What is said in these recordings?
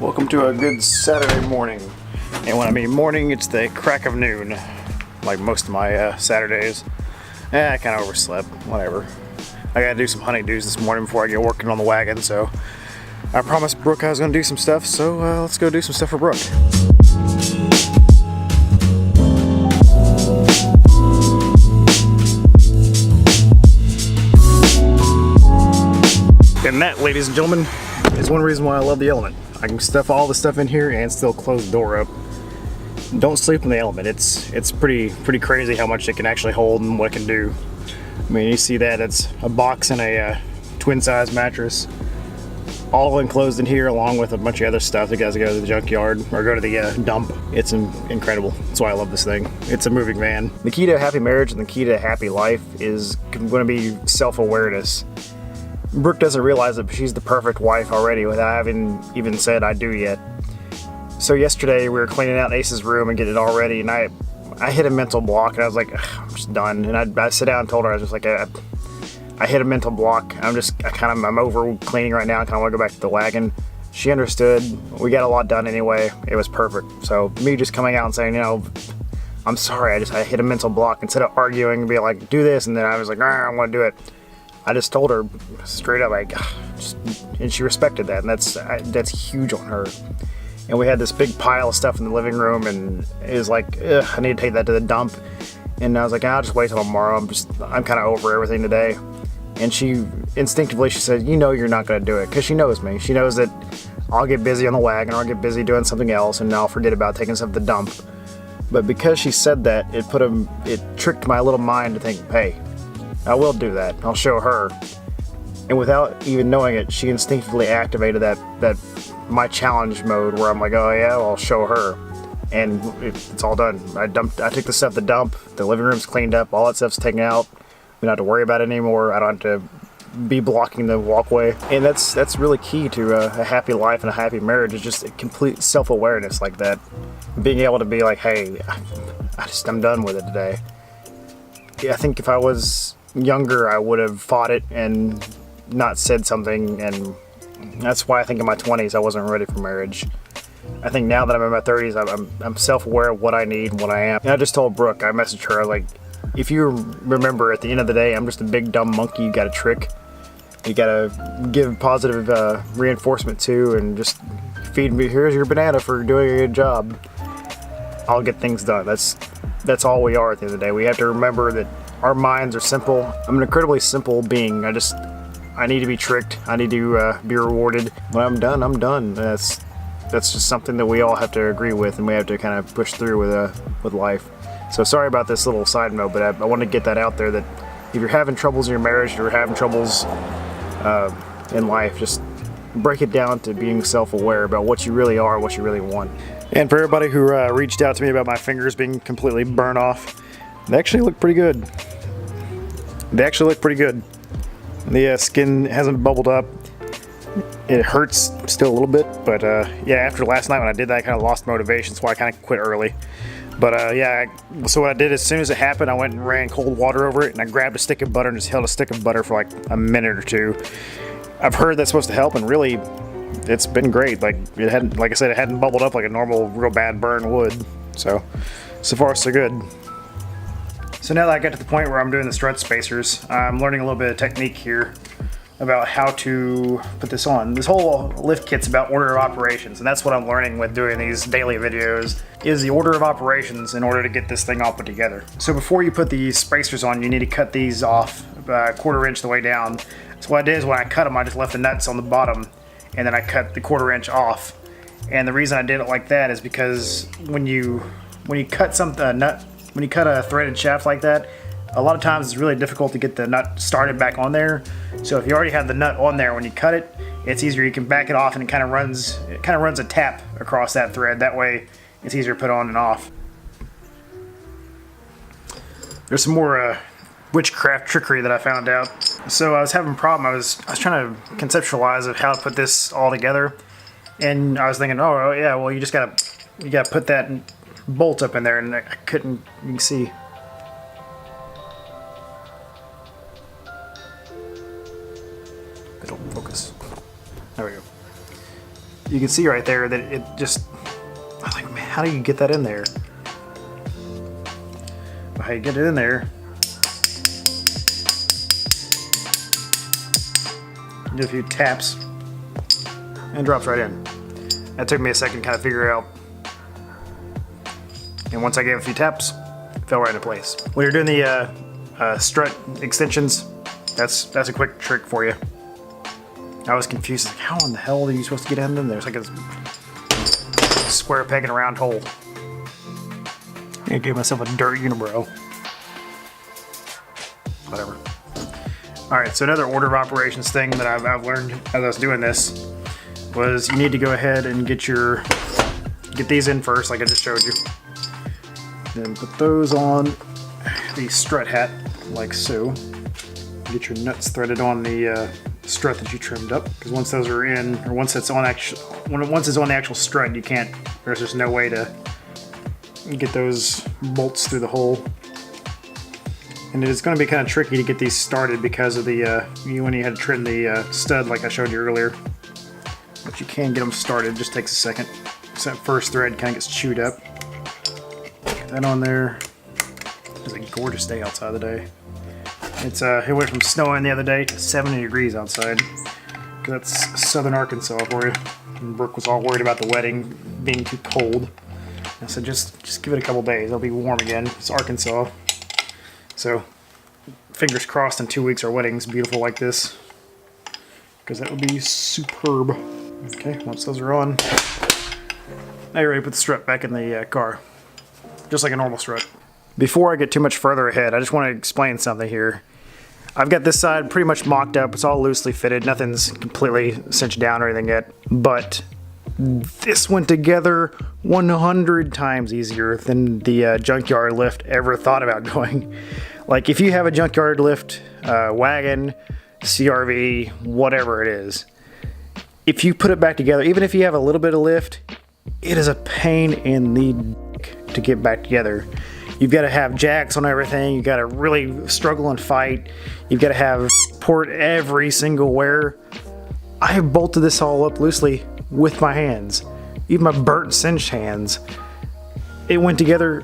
Welcome to a good Saturday morning. And when I mean morning, it's the crack of noon, like most of my Saturdays. I kind of overslept, whatever. I gotta do some honeydews this morning before I get working on the wagon, so I promised Brooke I was gonna do some stuff, so let's go do some stuff for Brooke. And that, ladies and gentlemen, is one reason why I love the Element. I can stuff all the stuff in here and still close the door up. Don't sleep in the Element. It's pretty crazy how much it can actually hold and what it can do. I mean, you see that, it's a box and a twin size mattress, all enclosed in here along with a bunch of other stuff that guys go to the junkyard or go to the dump. It's incredible. That's why I love this thing. It's a moving van. The key to a happy marriage and the key to a happy life is going to be self-awareness. Brooke doesn't realize that she's the perfect wife already without having even said I do yet. So yesterday we were cleaning out Ace's room and getting it all ready, and I hit a mental block, and I was like, I'm just done. And I sat down and told her, I was just like, I hit a mental block. I'm over cleaning right now. I kind of want to go back to the wagon. She understood. We got a lot done anyway. It was perfect. So me just coming out and saying, you know, I'm sorry. I hit a mental block instead of arguing and being like, do this, and then I was like, I don't want to do it. I just told her straight up, like, and she respected that, and that's huge on her. And we had this big pile of stuff in the living room, and it was like, I need to take that to the dump. And I was like, I'll just wait till tomorrow. I'm kind of over everything today. And she instinctively, she said, you know, you're not going to do it, because she knows me. She knows that I'll get busy on the wagon, or I'll get busy doing something else, and I'll forget about taking stuff to the dump. But because she said that, it tricked my little mind to think, hey, I will do that. I'll show her. And without even knowing it, she instinctively activated that my challenge mode where I'm like, oh yeah, well, I'll show her. And it's all done. I took the stuff to dump. The living room's cleaned up. All that stuff's taken out. We don't have to worry about it anymore. I don't have to be blocking the walkway. And that's really key to a happy life and a happy marriage, is just a complete self-awareness like that. Being able to be like, hey, I'm done with it today. Yeah, I think if I was younger, I would have fought it and not said something, and that's why I think in my 20s I wasn't ready for marriage. I think now that I'm in my 30s, I'm self-aware of what I need and what I am. And I just told Brooke, I messaged her, like, if you remember, at the end of the day, I'm just a big dumb monkey you gotta trick. You gotta give positive reinforcement to, and just feed me, here's your banana for doing a good job. I'll get things done. That's all we are at the end of the day. We have to remember that our minds are simple. I'm an incredibly simple being. I need to be tricked. I need to be rewarded. When I'm done, I'm done. That's just something that we all have to agree with, and we have to kind of push through with life. So sorry about this little side note, but I want to get that out there, that if you're having troubles in your marriage, if you're having troubles in life, just break it down to being self-aware about what you really are, what you really want. And for everybody who reached out to me about my fingers being completely burnt off, they actually look pretty good. The skin hasn't bubbled up. It hurts still a little bit, but yeah, after last night when I did that, I kind of lost motivation, so I kind of quit early. But yeah, so what I did, as soon as it happened, I went and ran cold water over it, and I grabbed a stick of butter and just held a stick of butter for like a minute or two. I've heard that's supposed to help, and really, it's been great. Like I said, it hadn't bubbled up like a normal real bad burn would. So far so good. So now that I got to the point where I'm doing the strut spacers, I'm learning a little bit of technique here about how to put this on. This whole lift kit's about order of operations, and that's what I'm learning with doing these daily videos, is the order of operations in order to get this thing all put together. So before you put these spacers on, you need to cut these off a quarter inch the way down. So what I did is when I cut them, I just left the nuts on the bottom, and then I cut the quarter inch off. And the reason I did it like that is because when you cut when you cut a threaded shaft like that, a lot of times it's really difficult to get the nut started back on there. So if you already have the nut on there, when you cut it, it's easier. You can back it off, and it kind of runs a tap across that thread. That way it's easier to put on and off. There's some more witchcraft trickery that I found out. So I was having a problem. I was trying to conceptualize of how to put this all together, and I was thinking, oh yeah, well you gotta put that bolt up in there, and I couldn't. You can see. It'll focus. There we go. you can see right there that it just, I was like, man, how do you get that in there? But how you get it in there, do a few taps, and it drops right in. That took me a second to kind of figure it out. And once I gave a few taps, it fell right into place. When you're doing the strut extensions, that's a quick trick for you. I was confused, like, how in the hell are you supposed to get in there? It's like a square peg in a round hole. I gave myself a dirt unibrow. Whatever. Alright, so another order of operations thing that I've learned as I was doing this was you need to go ahead and get these in first, like I just showed you. Then put those on the strut hat, like so. Get your nuts threaded on the strut that you trimmed up, because once those are in, or once it's on the actual strut, you can't. There's just no way to get those bolts through the hole. And it's going to be kind of tricky to get these started because of the when you had to trim the stud like I showed you earlier. But you can get them started. It just takes a second. So that first thread kind of gets chewed up. Get that on there. It's a gorgeous day outside today. It went from snowing the other day to 70 degrees outside. That's southern Arkansas for you. And Brooke was all worried about the wedding being too cold. I said just give it a couple days. It'll be warm again. It's Arkansas. So, fingers crossed in 2 weeks our wedding's beautiful like this. Because that would be superb. Okay, once those are on, now you're ready to put the strut back in the car. Just like a normal strut. Before I get too much further ahead, I just want to explain something here. I've got this side pretty much mocked up. It's all loosely fitted. Nothing's completely cinched down or anything yet. But this went together 100 times easier than the junkyard lift ever thought about going. Like, if you have a junkyard lift, wagon, CRV, whatever it is, if you put it back together, even if you have a little bit of lift, it is a pain in the dick to get back together. You've got to have jacks on everything. You've got to really struggle and fight. You've got to have support every single wear. I have bolted this all up loosely with my hands, even my burnt cinched hands. It went together.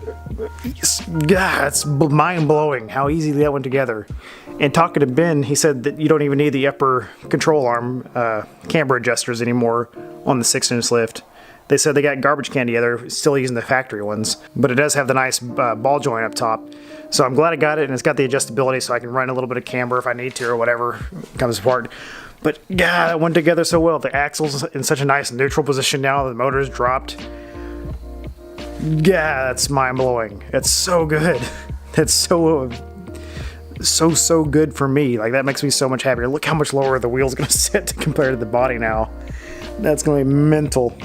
God, it's mind-blowing how easy that went together. And talking to Ben, he said that you don't even need the upper control arm camber adjusters anymore on the 6-inch lift. They said they got garbage can together, still using the factory ones, but it does have the nice ball joint up top. So I'm glad I got it, and it's got the adjustability so I can run a little bit of camber if I need to or whatever comes apart. But God, it went together so well. The axle's in such a nice neutral position now. The motor's dropped. Yeah, that's mind-blowing. It's so good. It's so good for me. Like, that makes me so much happier. Look how much lower the wheel's gonna sit compared to the body now. That's gonna be mental.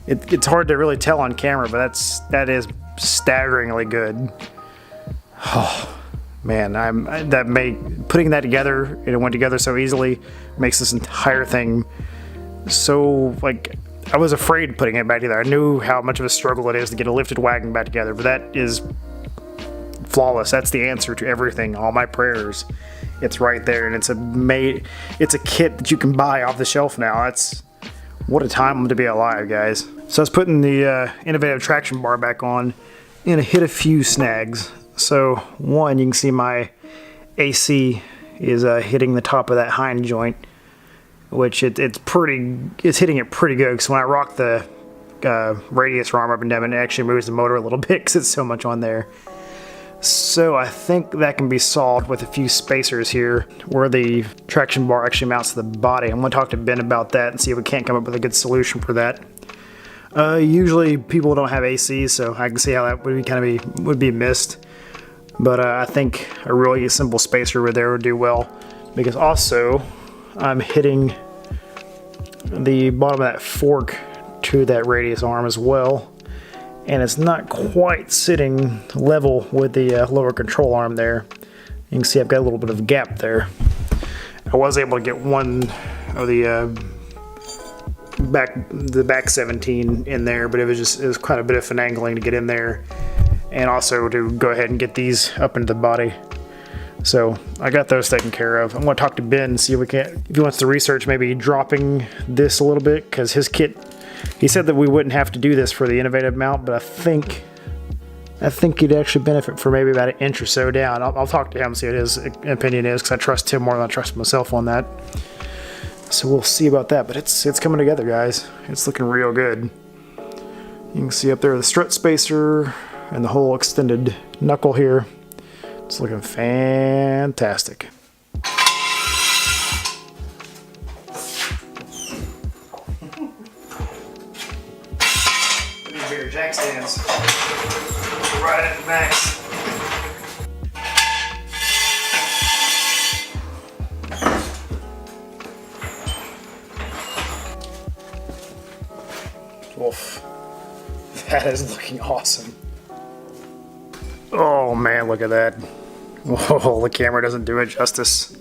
It's hard to really tell on camera, but that is staggeringly good. Oh man, putting that together, and it went together so easily, makes this entire thing so, like, I was afraid putting it back together. I knew how much of a struggle it is to get a lifted wagon back together, but that is flawless. That's the answer to everything, all my prayers. It's right there, and it's a kit that you can buy off the shelf now. What a time to be alive, guys. So I was putting the innovative traction bar back on, and I hit a few snags. So one, you can see my AC is hitting the top of that hind joint, which it's hitting it pretty good. Because when I rock the radius arm up and down, it actually moves the motor a little bit because it's so much on there. So I think that can be solved with a few spacers here where the traction bar actually mounts to the body. I'm going to talk to Ben about that and see if we can't come up with a good solution for that. Usually people don't have AC, so I can see how that would be missed. But I think a really simple spacer over there would do well, because also I'm hitting the bottom of that fork to that radius arm as well, and it's not quite sitting level with the lower control arm there. You can see I've got a little bit of a gap there. I was able to get one of the back 17 in there, but it was quite a bit of finagling to get in there, and also to go ahead and get these up into the body. So I got those taken care of. I'm going to talk to Ben and see if he wants to research maybe dropping this a little bit, because his kit, he said that we wouldn't have to do this for the innovative mount, but I think he'd actually benefit for maybe about an inch or so down. I'll talk to him, see what his opinion is, because I trust him more than I trust myself on that. So we'll see about that, but it's coming together, guys. It's looking real good. You can see up there the strut spacer and the whole extended knuckle here. It's looking fantastic. These bigger jack stands right at the max. Oof. That is looking awesome. Oh man, look at that. Whoa, the camera doesn't do it justice.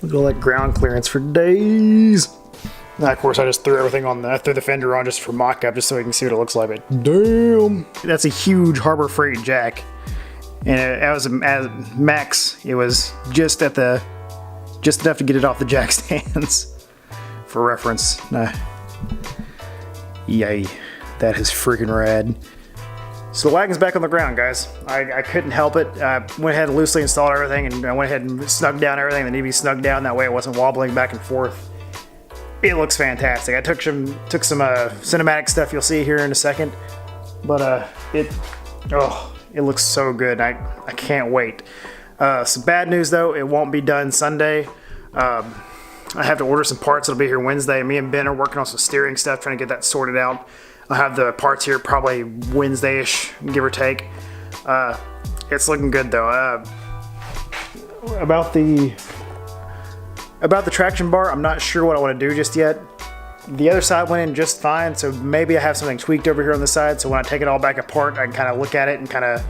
Look at all that ground clearance for days. Now, of course, I just threw everything on I threw the fender on just for mock-up, just so we can see what it looks like. But damn! That's a huge Harbor Freight jack. And as max, it was just enough to get it off the jack stands. For reference. Yay. That is freaking rad. So the wagon's back on the ground, guys. I couldn't help it. I went ahead and loosely installed everything, and I went ahead and snugged down everything that needed to be snugged down. That way it wasn't wobbling back and forth. It looks fantastic. I took some cinematic stuff you'll see here in a second. But it looks so good. I can't wait. Some bad news though, it won't be done Sunday. I have to order some parts. It'll be here Wednesday. Me and Ben are working on some steering stuff, trying to get that sorted out. I'll have the parts here probably Wednesday-ish, give or take. It's looking good though. About the traction bar, I'm not sure what I want to do just yet. The other side went in just fine, so maybe I have something tweaked over here on the side, so when I take it all back apart, I can kind of look at it and kind of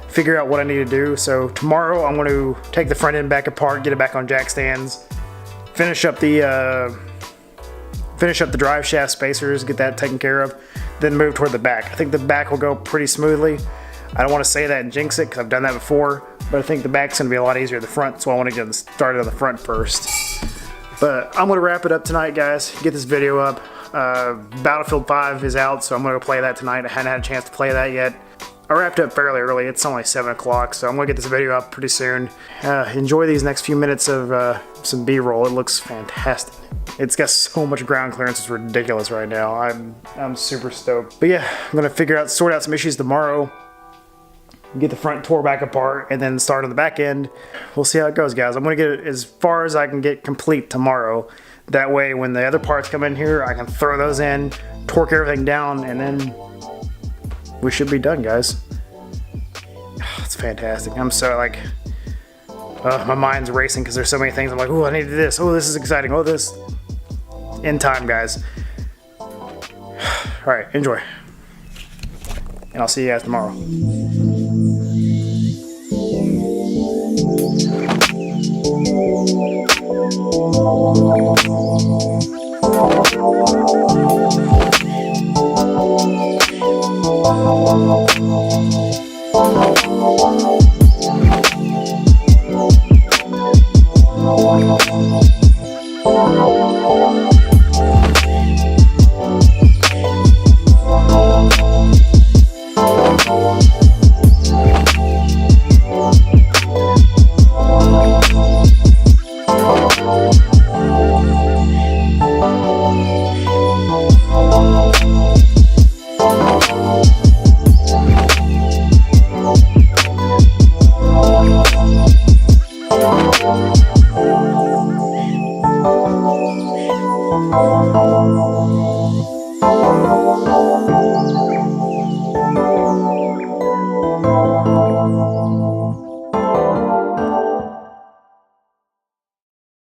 figure out what I need to do. So tomorrow I'm going to take the front end back apart, get it back on jack stands, finish up the drive shaft spacers, get that taken care of, then move toward the back. I think the back will go pretty smoothly. I don't want to say that and jinx it, because I've done that before, but I think the back's going to be a lot easier than the front, so I want to get started on the front first. But I'm going to wrap it up tonight, guys. Get this video up. Battlefield 5 is out, so I'm going to play that tonight. I hadn't had a chance to play that yet. I wrapped up fairly early. It's only 7 o'clock, so I'm going to get this video up pretty soon. Enjoy these next few minutes of some B-roll. It looks fantastic. It's got so much ground clearance, it's ridiculous right now. I'm super stoked. But yeah, I'm going to sort out some issues tomorrow, get the front tore back apart, and then start on the back end. We'll see how it goes, guys. I'm going to get it as far as I can get complete tomorrow. That way, when the other parts come in here, I can throw those in, torque everything down, and then we should be done, guys. It's fantastic. I'm so like, my mind's racing because there's so many things. I'm like, oh, I need this. Oh, this is exciting. Oh, this. In time, guys. All right, enjoy. And I'll see you guys tomorrow.